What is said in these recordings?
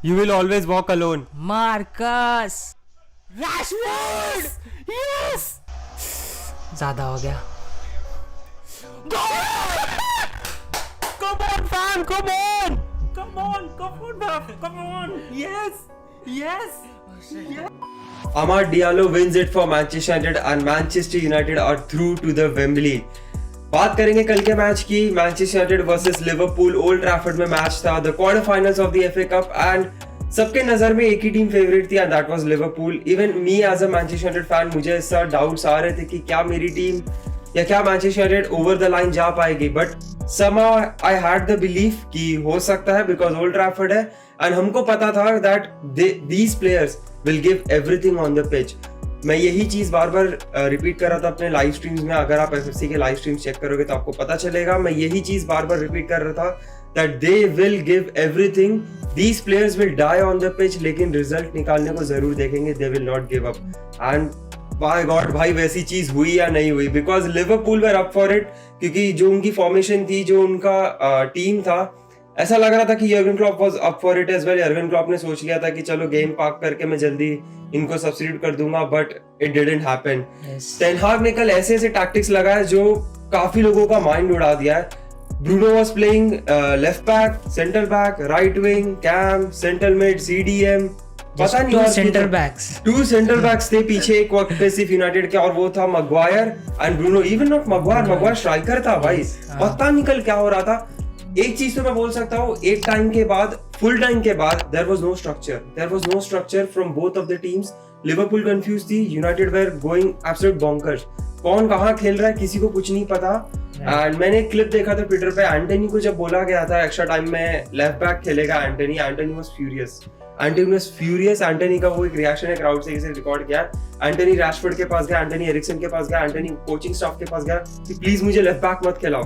You will always walk alone. Marcus Rashford! Yes! ज्यादा हो गया. Come on, fam! Come on! Come on! Come on, fam! Come on! Yes! Yes! Amad Diallo wins it for Manchester United and Manchester United are through to the Wembley. बात करेंगे कल के match की. Manchester United versus Liverpool Old Trafford में match था, the quarter finals of the FA Cup, and सबके नजर में एक ही टीम फेवरेट थी and that was Liverpool. Even me as a Manchester United fan, मुझे इसका डाउट्स आ रहे थे कि क्या मेरी टीम या क्या Manchester United over the line जा पाएगी, but somehow I had the belief कि हो सकता है बिकॉज ओल्ड ट्रैफर्ड है एंड हमको पता था that these players will give everything on the pitch. मैं यही चीज बार बार रिपीट कर रहा था अपने लाइव स्ट्रीम्स में. अगर आप एफएफसी के लाइव स्ट्रीम चेक करोगे तो आपको पता चलेगा. मैं यही चीज बार बार रिपीट कर रहा था that they will give everything, these players will die on the pitch, लेकिन रिजल्ट निकालने को जरूर देखेंगे. They will not give up and by God भाई वैसी चीज हुई या नहीं हुई, because Liverpool were up for it. क्योंकि जो उनकी फॉर्मेशन थी, जो उनका टीम था, ऐसा लग रहा था कि Jurgen Klopp was up for it as well. Jurgen Klopp ने सोच लिया था कि चलो गेम पार्क करके मैं जल्दी इनको सब्स्टिट्यूट कर दूंगा, but it didn't happen. Ten Hag ने कल ऐसे ऐसे टैक्टिक्स लगाए जो काफी लोगों का माइंड उड़ा दिया है. Bruno was playing left back, centre back, right wing, CAM, centre mid, CDM, पता नहीं two centre backs. Two centre backs थे पीछे एक वक्त पे सिर्फ यूनाइटेड के, और वो था Maguire and Bruno. Even not Maguire striker था भाई. पता नहीं कल क्या हो रहा था. एक चीज तो मैं बोल सकता हूँ, एक टाइम के बाद, फुल टाइम के बाद, there was no structure from both of the teams. Liverpool confuse थी, United were going absolute bonkers. कौन कहाँ खेल रहा है किसी को कुछ नहीं पता. एंड मैंने एक क्लिप देखा था ट्विटर पे, एंटनी को जब बोला गया था एक्स्ट्रा टाइम में लेफ्ट बैक खेलेगा एंटनी वाज फ्यूरियस. एंटनी का वो एक रिएक्शन है क्राउड से रिकॉर्ड किया. एंटनी रैशफोर्ड के पास गया, एंटनी एरिक्सन के पास गया, एंटनी कोचिंग स्टाफ के पास गया कि प्लीज मुझे लेफ्ट बैक मत खिलाओ.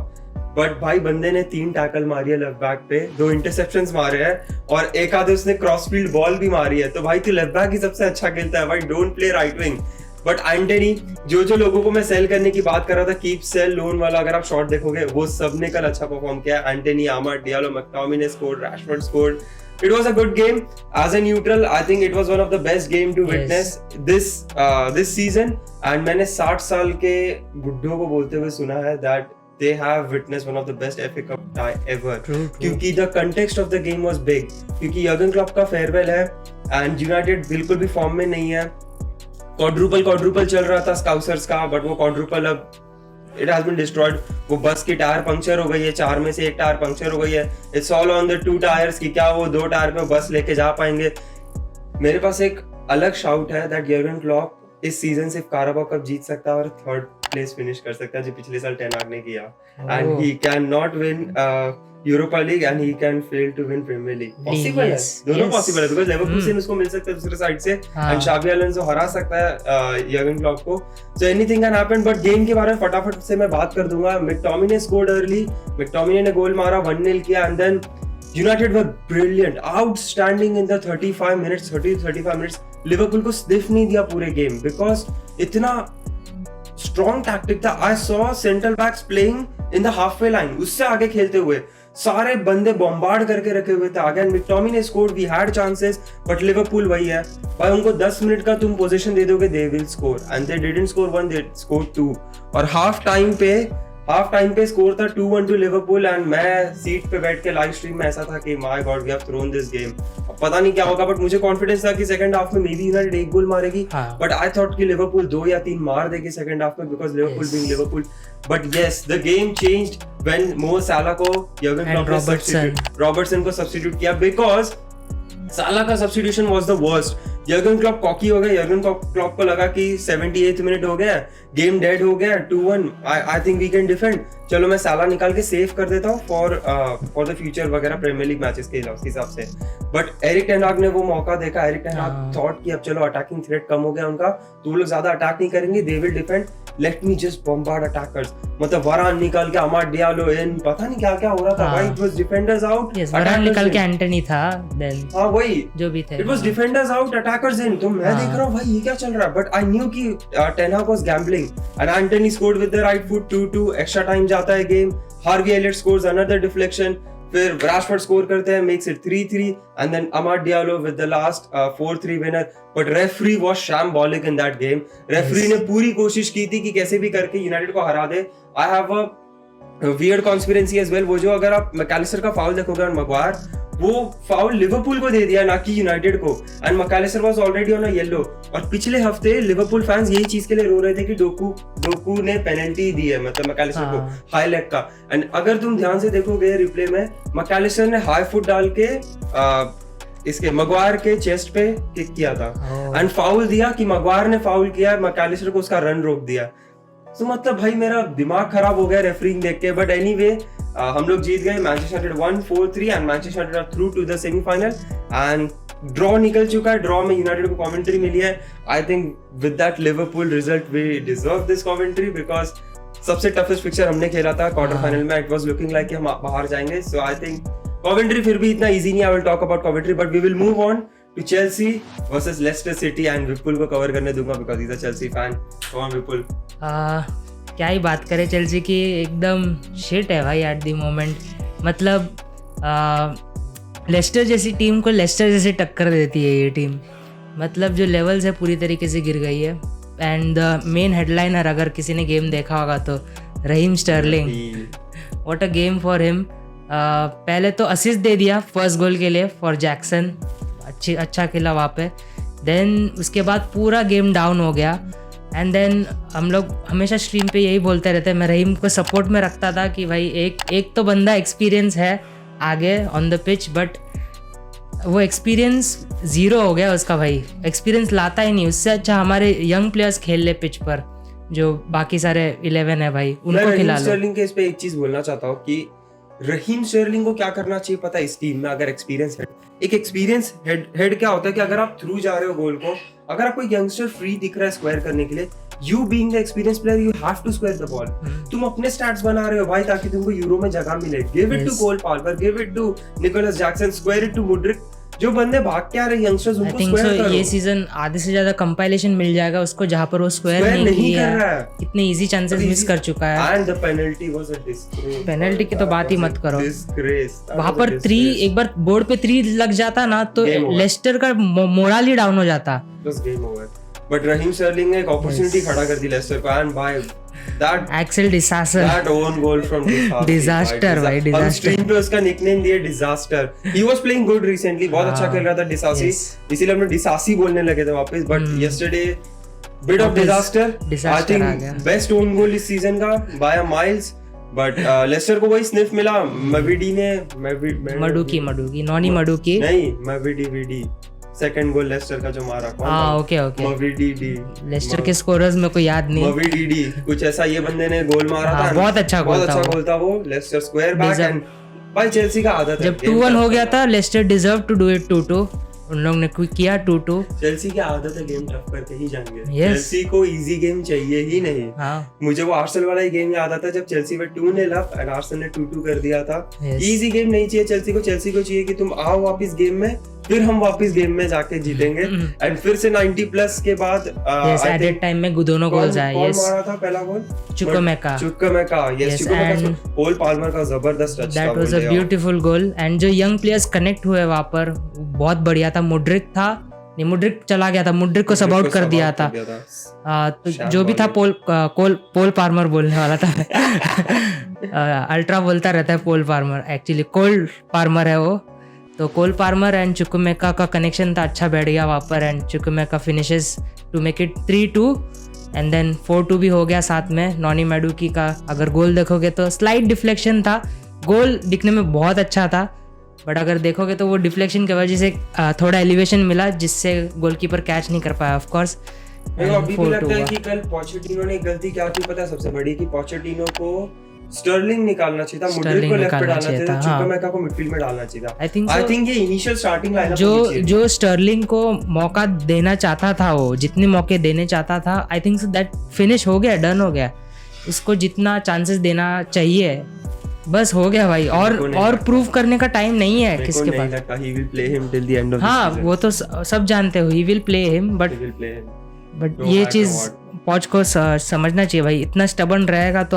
बट भाई बंदे ने 3 टैकल मारी है लेफ्ट बैक पे, 2 इंटरसेप्शंस मारे हैं और एक आधे उसने क्रॉस फील्ड बॉल भी मारी है. तो भाई तू लेफ्ट बैक ही सबसे अच्छा खेलता है भाई, don't play right wing. But Antony, जो लोगों को मैं सेल करने की बात कर रहा था, कीप सेल लोन वाला, अगर आप शॉट देखोगे वो सब ने कल अच्छा परफॉर्म किया. Antony, Amad Diallo, McTominay scored, Rashford scored. It was a good game. As a neutral, I think it was one of the best game to witness this season. And मैंने 60 साल के बुड्ढों को बोलते हुए सुना है that they have witnessed one of the best FA Cup tie ever. True. क्योंकि the context of the game was big. क्योंकि यर्गन क्लॉप का फेयरवेल है and United बिल्कुल भी फॉर्म में नहीं है. क्वाड्रुपल चल रहा था स्काउसर्स का, बट वो क्वाड्रुपल अब it has been destroyed. वो बस की टायर पंक्चर हो गई है, 4 में से एक टायर पंक्चर हो गई है. It's all on the 2 tyres कि क्या वो 2 टायर पे बस लेके जा पाएंगे. मेरे पास एक अलग शाउट है दैट यर्गन क्लॉप इस सीजन सिर्फ काराबाओ कप जीत सकता है और 3rd प्लेस फिनिश कर सकता है, जो पिछले साल टेन हाग ने किया. And he can not win Europa League and he can fail to win Premier League. Possible है, दोनों पॉसिबल है, बिकॉज़ लिवरपूल से उसको मिल सकता है दूसरे साइड से एंड शाबी अलोंसो हरा सकता है यर्गन क्लॉप को. So anything can happen. But game के बारे में फटाफट से मैं बात कर दूंगा. मैकटोमिने स्कोर्ड अर्ली, मैकटोमिने ने गोल मारा, 1-0 किया and then United were brilliant, outstanding in the 35 minutes. Liverpool को स्निफ नहीं दिया पूरे गेम बिकॉज इतना स्ट्रॉन्ग टैक्टिक था. I saw central backs playing in the halfway line, उससे आगे खेलते हुए सारे बंदे बॉम्बार्ड करके रखे हुए थे आगे. McTominay scored, we had chances, but Liverpool वही है भाई, उनको 10 मिनट का तुम पोजीशन दे दोगे, they will score and they didn't score 1, they scored 2. और हाफ टाइम पे स्कोर था 2-1 टू लिवरपूल. एंड मैं सीट पे बैठ के लाइव स्ट्रीम में ऐसा था कि my God we have thrown this game. अब पता नहीं क्या होगा, बट मुझे कॉन्फिडेंस था कि सेकंड हाफ में मे बी यूनाइटेड 1 गोल मारेगी, बट आई थॉट कि लिवरपूल 2 या 3 मार देगी सेकंड हाफ में, because Liverpool being Liverpool. But yes, the game changed when मो साला को यर्गन क्लॉप ने रॉबर्टसन को सब्स्टिट्यूट किया, बिकॉज साला का substitution was the worst. Jurgen Klopp cocky हो गया. यर्गन क्लॉप को लगा कि 78th मिनट हो गया, गेम डेड हो गया, 2-1, I think we can defend, चलो मैं साला निकाल के सेव कर देता हूँ फॉर द फ्यूचर वगैरह प्रीमियर लीग मैचेस के हिसाब से. बट एरिक टेन हाग ने वो मौका देखा. एरिक टेन हाग थॉट कि अब चलो अटैकिंग थ्रेट कम हो गया उनका, तो वो लोग ज्यादा अटैक नहीं करेंगे, they will defend, let me just bombard attackers. मतलब वरान निकाल के अमाड डियालो इन, पता नहीं क्या क्या हो रहा था भाई. इट वाज डिफेंडर्स आउट, वरान निकाल के एंटनी था, देन हां वही जो भी थे, it was defenders out, attackers in. तो मैं देख रहा हूं भाई ये क्या चल रहा है, बट आई न्यू कि Ten Hag was gambling and Antony scored with the right foot. 2-2 extra time जाता है game. Harvey Elliott scores another deflection. फिर राशफोर्ड स्कोर करते हैं, makes it 3-3 and then Amad Diallo with the last 4-3 winner, but referee was shambolic in that game. Referee ने पूरी कोशिश की थी कि कैसे भी करके यूनाइटेड को हरा दे। I have a weird conspiracy as well, वो जो अगर आप मैकलिस्टर का फाउल देखोगे ऑन मैग्वायर, वो फाउल लिवरपूल को दे दिया ना कि यूनाइटेड को, and McAllister was already on a yellow. और पिछले हफ्ते लिवरपूल फैंस यही चीज के लिए रो रहे थे कि डोकू ने पेनल्टी दी है, मतलब मैकलिस्टर को हाई लेग का। एंड अगर तुम ध्यान से देखोगे रिप्ले में, मैकलिस्टर ने हाई फुट डाल के इसके मैग्वायर के चेस्ट पे किक किया था एंड फाउल दिया कि मैग्वायर ने फाउल किया, मैकलिस्टर को उसका रन रोक दिया। तो मतलब भाई मेरा दिमाग खराब हो गया रेफरिंग देख के। बट एनीवे हम लोग जीत गए, Manchester United 1-4-3 and Manchester United are through to the semifinal and draw निकल चुका है। ड्रॉ में यूनाइटेड को कमेंट्री मिली है। I think with that Liverpool result we deserve this commentary because सबसे टफेस्ट फिक्चर हमने खेला था क्वार्टर फाइनल में। इट वाज लुकिंग लाइक कि हम बाहर जाएंगे। सो आई थिंक कमेंट्री फिर भी इतना इजी नहीं। I will talk about commentary but we will move on to Chelsea versus Leicester City and Vipul को कवर करने दूंगा because he is a Chelsea fan. Come on Vipul. क्या ही बात करें, चेल्सी की एकदम शिट है भाई एट द मोमेंट। मतलब लेस्टर जैसी टीम को लेस्टर जैसी टक्कर देती है ये टीम। मतलब जो लेवल्स है पूरी तरीके से गिर गई है। एंड द मेन हेडलाइनर अगर किसी ने गेम देखा होगा तो Raheem Sterling, what a game for him. पहले तो असिस्ट दे दिया फर्स्ट गोल के लिए फॉर जैक्सन, अच्छा खेला वहाँ पे। देन उसके बाद पूरा गेम डाउन हो गया एंड देन हम लोग हमेशा स्ट्रीम पे यही बोलते रहते हैं। मैं रहीम को सपोर्ट में रखता था कि भाई एक तो बंदा एक्सपीरियंस है आगे ऑन द पिच, बट वो एक्सपीरियंस ज़ीरो हो गया उसका भाई। एक्सपीरियंस लाता ही नहीं। उससे अच्छा हमारे यंग प्लेयर्स खेल ले पिच पर, जो बाकी सारे 11 है भाई उनको खिला लो। स्टर्लिंग के इस पे एक चीज बोलना चाहता हूँ कि रहीम स्टर्लिंग को क्या करना चाहिए पता है इस टीम में, अगर एक्सपीरियंस है। एक एक्सपीरियंस हेड क्या होता है कि अगर आप थ्रू जा रहे हो गोल को, अगर आपको यंगस्टर फ्री दिख रहा है स्क्वायर करने के लिए, you being the experience player you have to square the ball. तुम अपने स्टैट्स बना रहे हो भाई ताकि तुमको यूरो में जगह मिले। Give it to Cole Palmer, give it to Nicolas Jackson, square it to Mudryk. जो बंदे भाग के आ रहे यंगस्टर्स उनको स्क्वायर करो। ये सीजन आधे से ज्यादा कंपाइलेशन मिल जाएगा उसको जहाँ पर वो स्क्वायर नहीं कर रहा है। कितने इजी चांसेस मिस कर चुका है। And the penalty was a disgrace. Penalty की तो बात ही मत करो। डिस्ग्रेस। वहां पर 3 एक बार बोर्ड पे 3 लग जाता ना तो लेस्टर का मोरल ही डाउन हो जाता। बस game over. But Raheem Sterling ने एक अपॉर्चुनिटी खड़ा कर दी लेस्टर को and by that Axel Disasser, that own goal from disaster भाई disaster। हम स्ट्रीम पे उसका निकनेम दिया disaster. he was playing good recently, बहुत अच्छा खेल रहा था डिसासी, इसीलिए हमने डिसासी बोलने लगे थे वापस। But yesterday bit of disaster। I think best own goal इस सीजन का by a miles। But Leicester को वही स्निफ मिला। मवीडी ने मडुकी नॉनी मडुकी नहीं मवीडी सेकंड गोल लेस्टर का जो मारा। ओके मवीडी लेस्टर के स्कोरर्स में कोई याद नहीं। मवीडी कुछ ऐसा ये बंदे ने गोल मारा था। बहुत अच्छा गोल था वो। लेस्टर स्क्वायर बैक एंड भाई चेल्सी का आदत है। जब 2-1 हो गया था Leicester deserve to do it 2-2। उन लोग ने किया 2-2। चेल्सी की आदत है गेम टफ करके ही जाएंगे। चेल्सी को इजी गेम चाहिए ही नहीं। मुझे वो आर्सेनल वाला ही गेम याद आता है जब चेल्सी में 2-0 अप एंड आर्सेनल ने 2-2 कर दिया था। इजी गेम नहीं चाहिए चेल्सी को। चेल्सी को चाहिए कि तुम आओ वापस गेम में, फिर हम वापस गेम में जाके जीतेंगे। एंड फिर से 90 प्लस के बाद एडेड टाइम में दोनों गोल्स आए। कौन मारा था पहला गोल? चुकोमेका। यस चुकोमेका। कोल पाल्मर का जबरदस्त टच था। That was a beautiful goal. And जो यंग प्लेयर्स कनेक्ट हुए वहां पर बहुत बढ़िया था। मुड्रिक चला गया था, मुड्रिक को सब आउट कर दिया था। तो जो भी था पोल पाल्मर बोलने वाला था। अल्ट्रा बोलता रहता है पोल पाल्मर, एक्चुअली कोल पाल्मर है वो। तो कोल पाल्मर एंड चुकोमेका का कनेक्शन था, अच्छा बैठ गया वहाँ पर। And Chukwuemeka finishes to make it 3-2 and then 4-2 भी हो गया साथ में। नॉनी मैडुकी का अगर गोल देखोगे तो स्लाइट डिफ्लेक्शन था। गोल दिखने में बहुत अच्छा था बट अगर देखोगे तो वो डिफ्लेक्शन की वजह से थोड़ा एलिवेशन मिला जिससे गोलकीपर कैच नहीं कर पाया। ऑफ कोर्स मेरे को अभी भी लगता है कि कल पोचेटिनो ने गलती क्या की पता है सबसे बड़ी, कि पोचेटिनो को स्टर्लिंग निकालना चाहिए था, मुड्रिक को लेफ्ट पे डालना चाहिए था, चुकोमेका को मिडफील्ड में डालना चाहिए था। आई थिंक ये इनिशियल स्टार्टिंग लाइनअप जो स्टर्लिंग को मौका देना चाहता था, वो जितने मौके देने चाहता था, आई थिंक सो दैट फिनिश हो गया, डन हो गया। उसको जितना चांसेस देना चाहिए बस हो गया भाई। और प्रूव करने का टाइम नहीं है किसके पास। He will play him till the end of the हाँ वो तो सब जानते हो, he will play him but ये चीज पॉच को समझना चाहिए भाई। इतना स्टबर्न रहेगा तो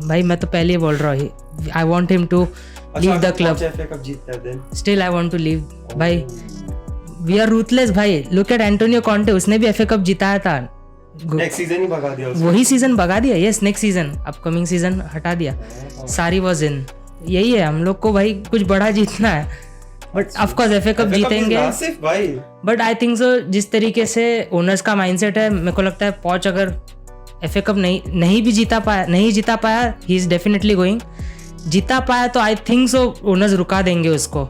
भाई मैं तो पहले ही बोल रहा हूँ, I want him to leave the club. FA Cup जीतता है then. Still I want to leave. भाई we are ruthless भाई. Look at Antonio Conte, उसने भी FA Cup जिताया था. नेक्स्ट सीजन ही भगा दिया उसको. वही सीजन भगा दिया. Yes, next season, upcoming season हटा दिया. सारी वॉज इन. यही है हम लोग को भाई, कुछ बड़ा जीतना है. But of course FA cup जीतेंगे. बट आई थिंक सो जिस तरीके से ओनर्स का माइंडसेट है, मेरे को लगता है पॉच अगर एफए कप नहीं भी जीता पाया, ही इज डेफिनेटली गोइंग. जीता पाया तो आई थिंक सो ओनर्स रुका देंगे उसको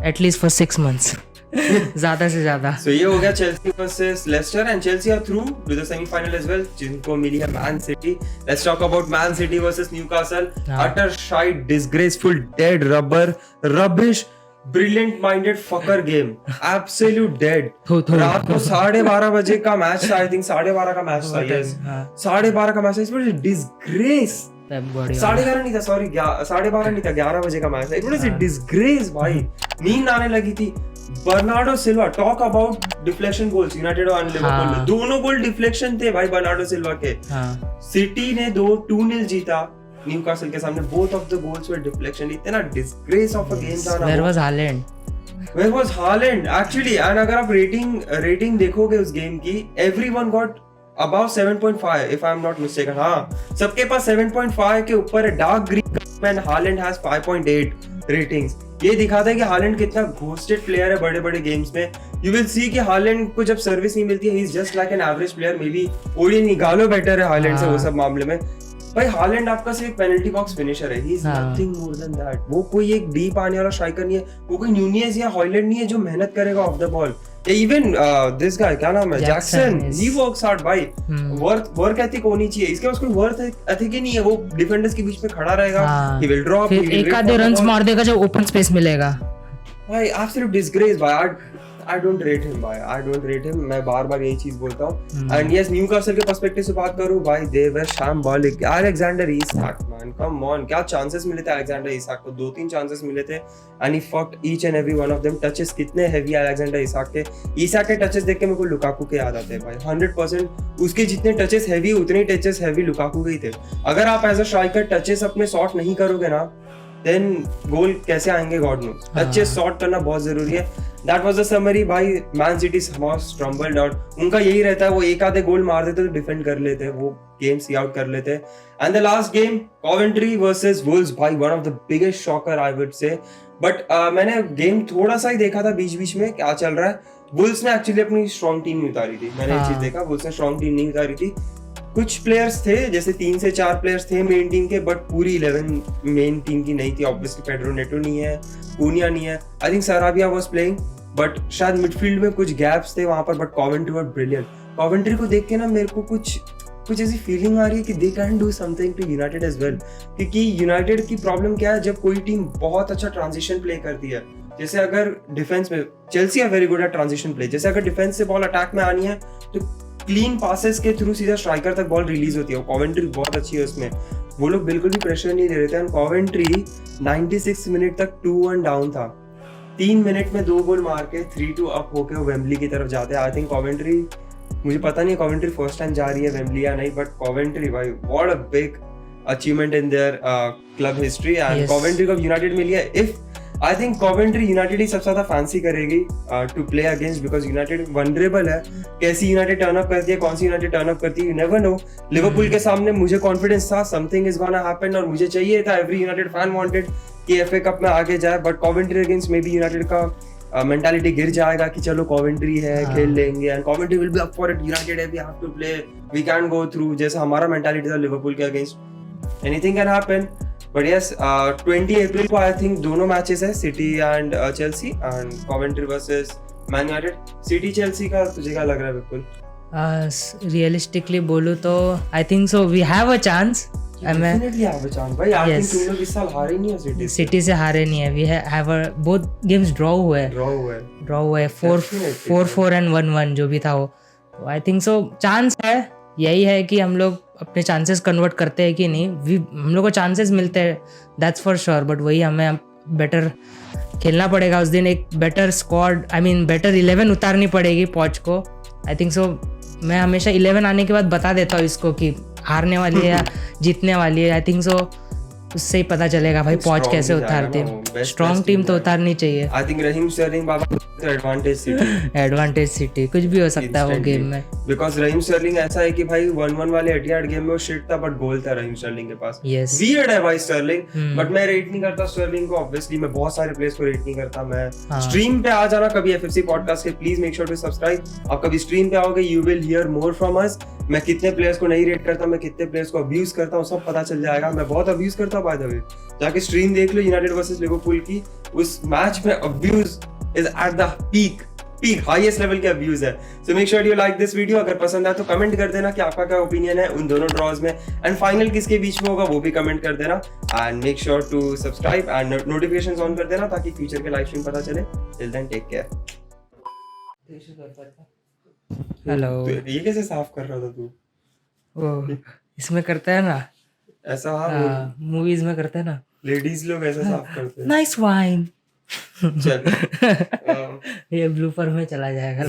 एटलीस्ट फॉर 6 months. ज्यादा से ज्यादा. So ये हो गया Chelsea versus Leicester and Chelsea are through to the semifinal as well, जिनको मिली है Man City. Let's talk about Man City versus Newcastle. Utter shite, disgraceful, dead rubber, rubbish, brilliant minded fucker game. Absolute dead. रात को 12:30 बजे का match था. I think 12:30 का match था. यस, 12:30 का मैच था. It's disgrace. 11:30 नहीं था, सॉरी 12:30 नहीं था, 11 बजे का मैच था. इट वाज अ डिसग्रेस भाई. नींद आने लगी थी. Bernardo Silva, talk about deflection goals. United और लिवरपूल में दोनों गोल डिफ्लेक्शन थे भाई बर्नार्डो सिल्वा के. सिटी ने 2-0 जीता न्यूकासल के सामने. Both of the goals were deflection. इतना डिसग्रेस ऑफ अ गेम था ना. Where was Haaland actually? And अगर आप रेटिंग देखोगे उस गेम की, everyone got above 7.5 if I'm not mistaken. हाँ, सबके पास 7.5 के ऊपर है. Dark green man Holland has 5.8 ratings. ये दिखाता है कि हालैंड कितना घोस्टेड प्लेयर है बड़े गेम्स में. यू विल सी कि हालैंड को जब सर्विस नहीं मिलती है, he is just like an average player. Maybe ओडी निकालो बेटर है हालैंड से वो सब मामले में. भाई हालैंड आपका सिर्फ पेनल्टी बॉक्स फिनिशर है. He is nothing more than that. वो कोई एक डीप आने वाला स्ट्राइकर नहीं है. वो कोई न्यूनीज या हॉयलैंड नहीं है जो मेहनत करेगा of the ball. Even this guy, क्या नाम है, जैक्सन, ही वर्क्स हार्ड भाई. वर्क एथिक होनी चाहिए. इसके पास कोई वर्क एथिक ही नहीं है. वो डिफेंडर्स के बीच में खड़ा रहेगा. ही विल ड्रॉप, एक आधे रन्स मार देगा जब ओपन स्पेस मिलेगा. भाई एब्सोल्यूट डिसग्रेस भाई. I don't rate him भाई. I don't rate him. मैं बार-बार यही चीज बोलता हूँ. And yes, न्यूकासल के पर्सपेक्टिव से बात करूँ भाई, they were shambolic. Alexander Isak man, come on, क्या chances मिले थे Alexander Isak को? 2-3 chances मिले थे and he fucked each and every one of them. Touches कितने heavy Alexander Isak के. Isak के touches देख के मेरे को लुकाकू के याद आते हैं भाई. 100% उसके जितने touches heavy, उतने ही touches heavy लुकाकू के ही थे. अगर आप as a striker touches अपने sort नहीं करोगे ना, then गोल कैसे आएंगे गॉड नोस. टचेस सॉर्ट करना बहुत जरूरी है. दैट वाज द समरी भाई. Man city somehow stumbled out. उनका यही रहता है, वो एक आधे गोल मार देते तो डिफेंड कर लेते, वो गेम सी आउट कर लेते. And the last game Coventry versus Wolves भाई, one of the biggest shocker I would say. But मैंने गेम थोड़ा सा ही देखा था बीच में क्या चल रहा है. वुल्व्स ने एक्चुअली अपनी स्ट्रॉन्ग टीम नहीं उतारी थी. मैंने ये चीज देखा, वुल्व्स ने स्ट्रॉन्ग टीम नहीं उतारी थी. कुछ प्लेयर्स थे, जैसे 3 से 4 प्लेयर्स थे मेन टीम के, बट पूरी 11 मेन टीम की नहीं थी. ऑब्वियसली पेड्रो नेटो नहीं है, कूनिया नहीं है. I think सराबिया was playing, but शायद मिडफील्ड में कुछ गैप्स थे वहां पर. But Coventry were brilliant. Coventry को देख के ना मेरे को कुछ ऐसी फीलिंग आ रही है कि they can do something to United as well. क्योंकि यूनाइटेड की प्रॉब्लम क्या है, जब कोई टीम बहुत अच्छा ट्रांजिशन प्ले करती है, जैसे अगर डिफेंस में Chelsea are very good at transition play. जैसे अगर डिफेंस से बॉल अटैक में आनी है तो क्लीन पासेस के थ्रू सीधा स्ट्राइकर तक बॉल रिलीज होती है. कॉवेंट्री बहुत अच्छी है उसमें. वो लोग बिल्कुल भी प्रेशर नहीं दे रहे थे. कॉवेंट्री 96 मिनट तक 2-1 डाउन था. 3 मिनट में 2 गोल मार के 3-2 अप होके वो वेम्बली की तरफ जाते हैं. आई थिंक कॉवेंट्री, मुझे पता नहीं कॉवेंट्री फर्स्ट टाइम जा रही है वेम्बली या नहीं, बट कॉवेंट्री भाई what a big achievement in their club history. And Coventry को यूनाइटेड मिली है. If I think Coventry United ही सबसे ज्यादा फैंसी करेगी to play against, because United vulnerable है. कैसी यूनाइटेड टर्न अप करती है, कौन सी यूनाइटेड टर्न अप करती है, यू नेवर नो. लिवरपूल के सामने मुझे कॉन्फिडेंस था समथिंग इज गोना हैपन, और मुझे चाहिए था, एवरी यूनाइटेड फैन वांटेड कि एफए कप में आगे जाए. बट कॉवेंट्री अगेंस्ट मे बी यूनाइटेड का मेंटालिटी गिर जाएगा कि चलो कॉवेंट्री है, खेल लेंगे, and Coventry will be up for it. United है, we have to play, we can go through, जैसा हमारा मेंटालिटी था लिवरपूल के against. Anything can happen. But yes, 20 April को आई थिंक दोनों मैचेस है, City and Chelsea, and Coventry versus man United. City Chelsea का तुझे क्या लग रहा है बिल्कुल? रियलिस्टिकली बोलूं तो I think so we have a chance. Definitely have a chance भाई. आई थिंक तुम लोग इस साल हारे नहीं हो सिटी से हारे नहीं है. We have both games draw हुए हैं 4-4 एंड 1-1 जो भी था वो. आई थिंक सो चांस है. यही है कि हम लोग अपने चांसेस कन्वर्ट करते हैं कि नहीं. हम लोग को चांसेस मिलते हैं, दैट्स फॉर श्योर. बट वही हमें बेटर खेलना पड़ेगा उस दिन. एक better squad, I mean better 11 उतारनी पड़ेगी पॉच को. आई थिंक सो मैं हमेशा 11 आने के बाद बता देता हूँ इसको कि हारने वाली है या जीतने वाली है. आई थिंक सो उससे ही पता चलेगा भाई पॉच Strong कैसे ही जाएगा उतारती ना वो, है। best स्ट्रॉन्ग team टीम तो जाएगा। उतारनी चाहिए। I think Raheem Sterling Baba advantage city advantage city कुछ भी हो सकता है वो गेम में। बिकॉज रहीम स्टर्लिंग ऐसा है कि भाई 1-1 वाले एटिहाद गेम में वो शिट था बट गोल था रहीम स्टर्लिंग के पास। Yes. वियर्ड है भाई स्टर्लिंग बट मैं रेट नहीं करता स्टर्लिंग को। ऑब्वियसली मैं बहुत सारे प्लेयर्स को रेट नहीं करता। मैं हाँ। स्ट्रीम पे आ जाना कभी एफएफसी पॉडकास्ट के, please make sure to subscribe. आप कभी स्ट्रीम पे आओगे you will hear more from us. मैं कितने प्लेयर्स को नहीं रेट करता, मैं कितने प्लेयर्स को अब्यूज करता हूँ, सब पता चल जाएगा। मैं बहुत अब्यूज करता हूँ बाय द वे, जाके स्ट्रीम देख लो यूनाइटेड वर्सेस लिवरपूल की। उस मैच में abuse is at the peak highest level के अब्यूज है। So make sure you like this video. अगर पसंद आए तो कमेंट कर देना कि आपका क्या ओपिनियन है उन दोनों ड्रॉज में, एंड फाइनल किसके बीच में होगा वो भी कमेंट कर देना। And make sure to subscribe and notifications on कर देना ताकि फ्यूचर के लाइव स्ट्रीम पता चले। Till then take care. Hello. ये कैसे साफ कर रहा था तू? वो इसमें करता है ना, ऐसा हाँ, मूवीज में करता है ना, लेडीज लोग ऐसा साफ करते हैं। Nice wine. चल ये ब्लूपर में चला जाएगा।